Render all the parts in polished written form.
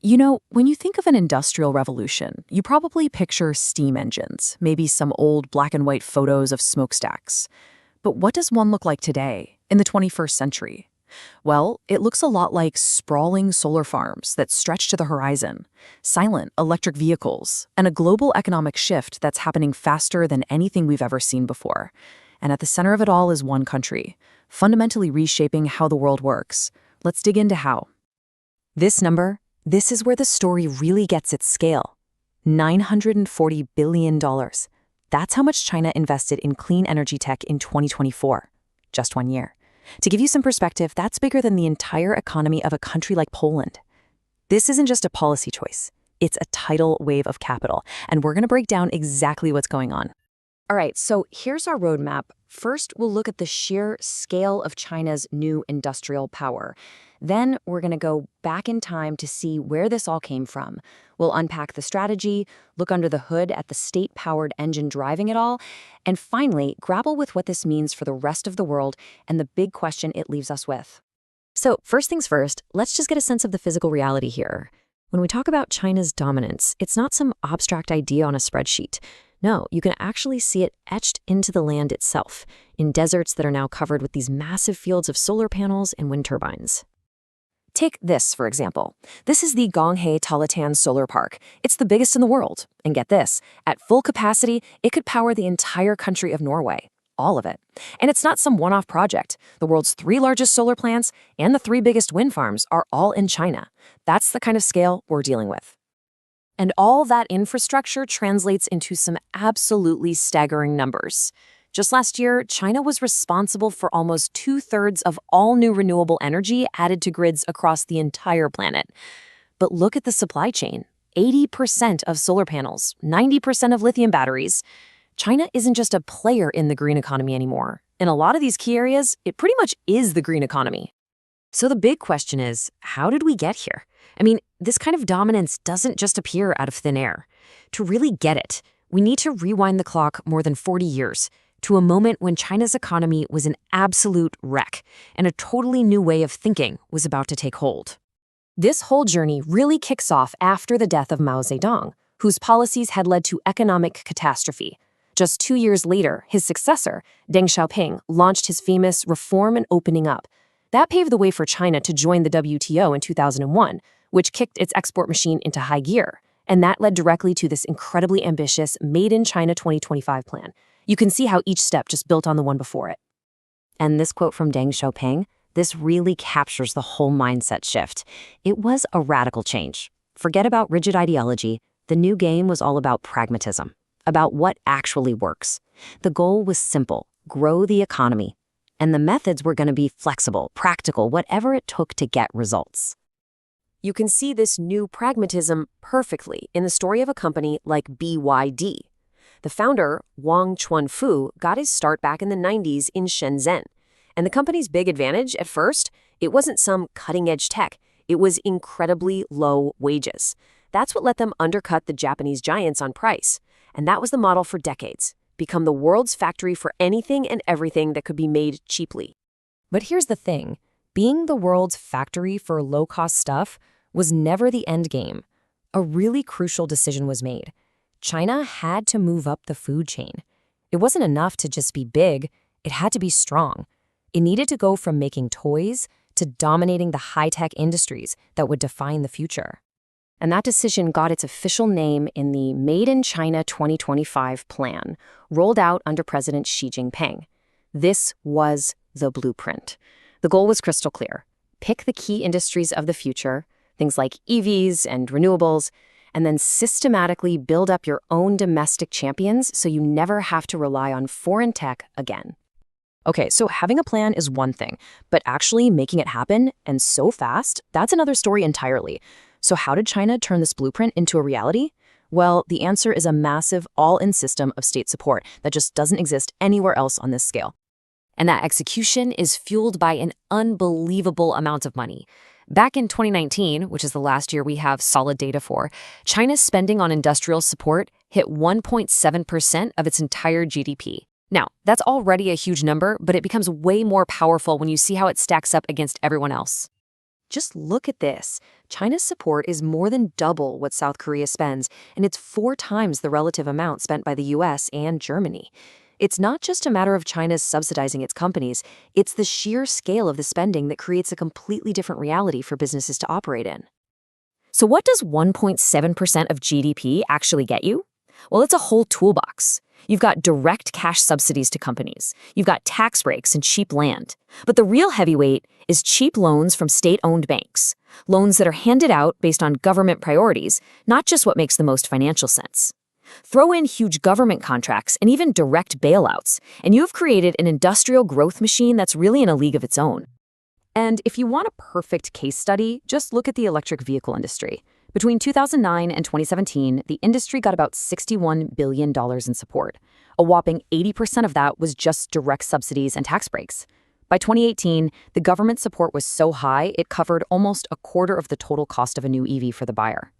You know, when you think of an industrial revolution, you probably picture steam engines, maybe some old black and white photos of smokestacks. But what does one look like today, in the 21st century? Well, it looks a lot like sprawling solar farms that stretch to the horizon, silent electric vehicles, and a global economic shift that's happening faster than anything we've ever seen before. And at the center of it all is one country, fundamentally reshaping how the world works. Let's dig into how. This is where the story really gets its scale. $940 billion. That's how much China invested in clean energy tech in 2024. Just 1 year. To give you some perspective, that's bigger than the entire economy of a country like Poland. This isn't just a policy choice. It's a tidal wave of capital, and we're going to break down exactly what's going on. All right, so here's our roadmap. First, we'll look at the sheer scale of China's new industrial power. Then we're going to go back in time to see where this all came from. We'll unpack the strategy, look under the hood at the state-powered engine driving it all, and finally, grapple with what this means for the rest of the world and the big question it leaves us with. So, first things first, let's just get a sense of the physical reality here. When we talk about China's dominance, it's not some abstract idea on a spreadsheet. No, you can actually see it etched into the land itself, in deserts that are now covered with these massive fields of solar panels and wind turbines. Take this, for example. This is the Gonghe Talatan Solar Park. It's the biggest in the world. And get this, at full capacity, it could power the entire country of Norway. All of it. And it's not some one-off project. The world's 3 largest solar plants and the 3 biggest wind farms are all in China. That's the kind of scale we're dealing with. And all that infrastructure translates into some absolutely staggering numbers. Just last year, China was responsible for almost 2/3 of all new renewable energy added to grids across the entire planet. But look at the supply chain. 80% of solar panels, 90% of lithium batteries. China isn't just a player in the green economy anymore. In a lot of these key areas, it pretty much is the green economy. So the big question is, how did we get here? I mean, this kind of dominance doesn't just appear out of thin air. To really get it, we need to rewind the clock more than 40 years to a moment when China's economy was an absolute wreck and a totally new way of thinking was about to take hold. This whole journey really kicks off after the death of Mao Zedong, whose policies had led to economic catastrophe. Just 2 years later, his successor, Deng Xiaoping, launched his famous Reform and Opening Up. That paved the way for China to join the WTO in 2001, which kicked its export machine into high gear. And that led directly to this incredibly ambitious Made in China 2025 plan. You can see how each step just built on the one before it. And this quote from Deng Xiaoping, this really captures the whole mindset shift. It was a radical change. Forget about rigid ideology. The new game was all about pragmatism, about what actually works. The goal was simple: grow the economy. And the methods were going to be flexible, practical, whatever it took to get results. You can see this new pragmatism perfectly in the story of a company like BYD. The founder, Wang Chuanfu, got his start back in the 90s in Shenzhen. And the company's big advantage at first, it wasn't some cutting-edge tech. It was incredibly low wages. That's what let them undercut the Japanese giants on price. And that was the model for decades. Become the world's factory for anything and everything that could be made cheaply. But here's the thing. Being the world's factory for low-cost stuff was never the end game. A really crucial decision was made. China had to move up the food chain. It wasn't enough to just be big. It had to be strong. It needed to go from making toys to dominating the high-tech industries that would define the future. And that decision got its official name in the Made in China 2025 plan, rolled out under President Xi Jinping. This was the blueprint. The goal was crystal clear. Pick the key industries of the future, things like EVs and renewables, and then systematically build up your own domestic champions so you never have to rely on foreign tech again. Okay, so having a plan is one thing, but actually making it happen, and so fast, that's another story entirely. So how did China turn this blueprint into a reality? Well, the answer is a massive all-in system of state support that just doesn't exist anywhere else on this scale. And that execution is fueled by an unbelievable amount of money. Back in 2019, which is the last year we have solid data for, China's spending on industrial support hit 1.7% of its entire GDP. Now, that's already a huge number, but it becomes way more powerful when you see how it stacks up against everyone else. Just look at this. China's support is more than double what South Korea spends, and it's 4 times the relative amount spent by the US and Germany. It's not just a matter of China's subsidizing its companies, it's the sheer scale of the spending that creates a completely different reality for businesses to operate in. So what does 1.7% of GDP actually get you? Well, it's a whole toolbox. You've got direct cash subsidies to companies. You've got tax breaks and cheap land. But the real heavyweight is cheap loans from state-owned banks. Loans that are handed out based on government priorities, not just what makes the most financial sense. Throw in huge government contracts and even direct bailouts, and you have created an industrial growth machine that's really in a league of its own. And if you want a perfect case study, just look at the electric vehicle industry. Between 2009 and 2017, the industry got about $61 billion in support. A whopping 80% of that was just direct subsidies and tax breaks. By 2018, the government support was so high, it covered almost a quarter of the total cost of a new EV for the buyer.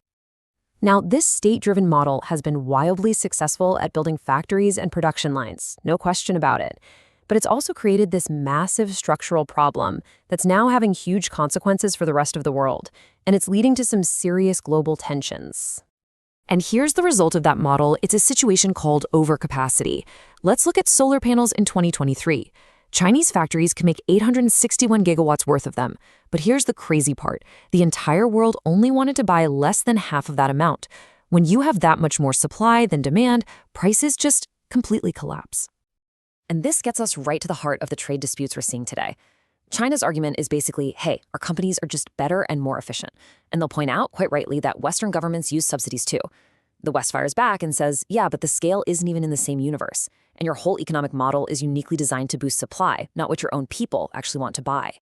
Now, this state-driven model has been wildly successful at building factories and production lines, no question about it. But it's also created this massive structural problem that's now having huge consequences for the rest of the world, and it's leading to some serious global tensions. And here's the result of that model. It's a situation called overcapacity. Let's look at solar panels in 2023. Chinese factories can make 861 gigawatts worth of them. But here's the crazy part. The entire world only wanted to buy less than half of that amount. When you have that much more supply than demand, prices just completely collapse. And this gets us right to the heart of the trade disputes we're seeing today. China's argument is basically, hey, our companies are just better and more efficient. And they'll point out, quite rightly, that Western governments use subsidies too. The West fires back and says, yeah, but the scale isn't even in the same universe. And your whole economic model is uniquely designed to boost supply, not what your own people actually want to buy.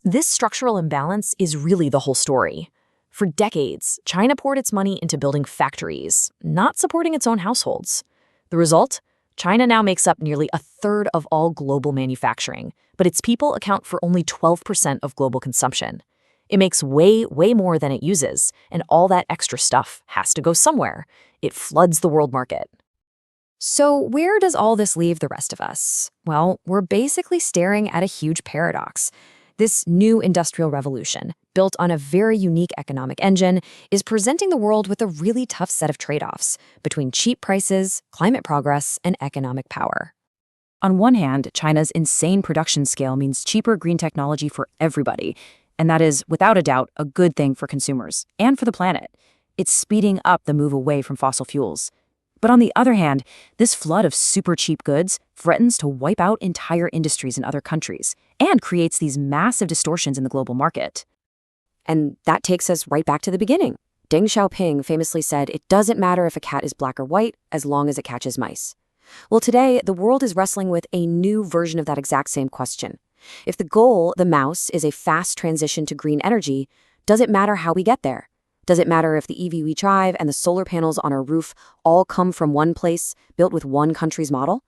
This structural imbalance is really the whole story. For decades, China poured its money into building factories, not supporting its own households. The result? China now makes up nearly a third of all global manufacturing, but its people account for only 12% of global consumption. It makes way more than it uses, and all that extra stuff has to go somewhere. It floods the world market. So where does all this leave the rest of us? Well, we're basically staring at a huge paradox. This new industrial revolution, built on a very unique economic engine, is presenting the world with a really tough set of trade-offs between cheap prices, climate progress, and economic power. On one hand, China's insane production scale means cheaper green technology for everybody, and that is, without a doubt, a good thing for consumers and for the planet. It's speeding up the move away from fossil fuels. But on the other hand, this flood of super cheap goods threatens to wipe out entire industries in other countries and creates these massive distortions in the global market. And that takes us right back to the beginning. Deng Xiaoping famously said, "It doesn't matter if a cat is black or white, as long as it catches mice." Well, today, the world is wrestling with a new version of that exact same question. If the goal, the mouse, is a fast transition to green energy, does it matter how we get there? Does it matter if the EV we drive and the solar panels on our roof all come from one place, built with one country's model?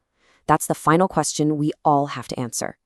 That's the final question we all have to answer.